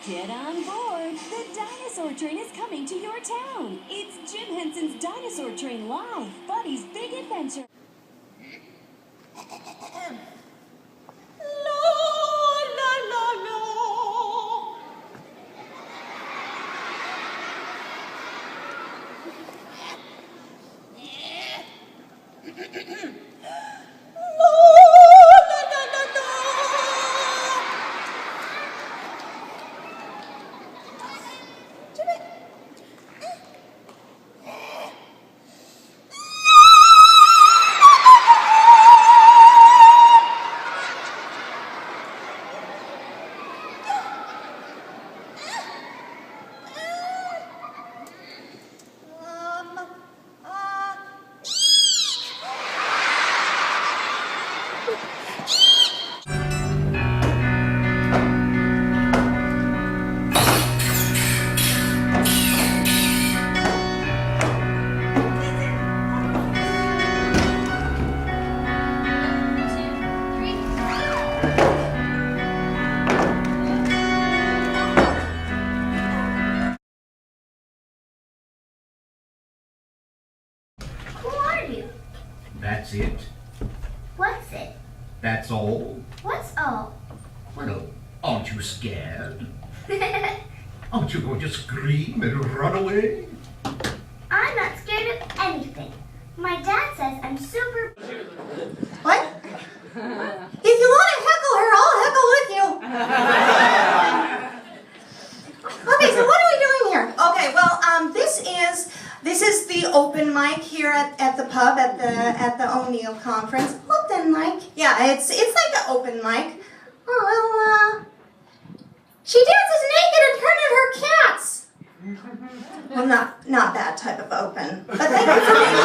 Get on board. The dinosaur train is coming to your town. It's Jim Henson's Dinosaur Train Live, Buddy's Big Adventure. That's it. What's it? That's all. What's all? Well, aren't you scared? Aren't you going to scream and run away? I'm not scared of anything. My dad says I'm super... What? If you want to heckle her, I'll heckle with you. Okay, so what are we doing here? Okay, well, this is the open mic here at the pub at the O'Neill conference. Open mic? Yeah, it's like an open mic. Oh well, she dances naked in front of her cats. Well, not that type of open, but thank you for being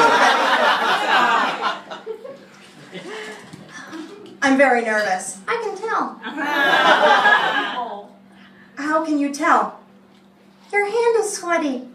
open. I'm very nervous. I can tell. How can you tell? Your hand is sweaty.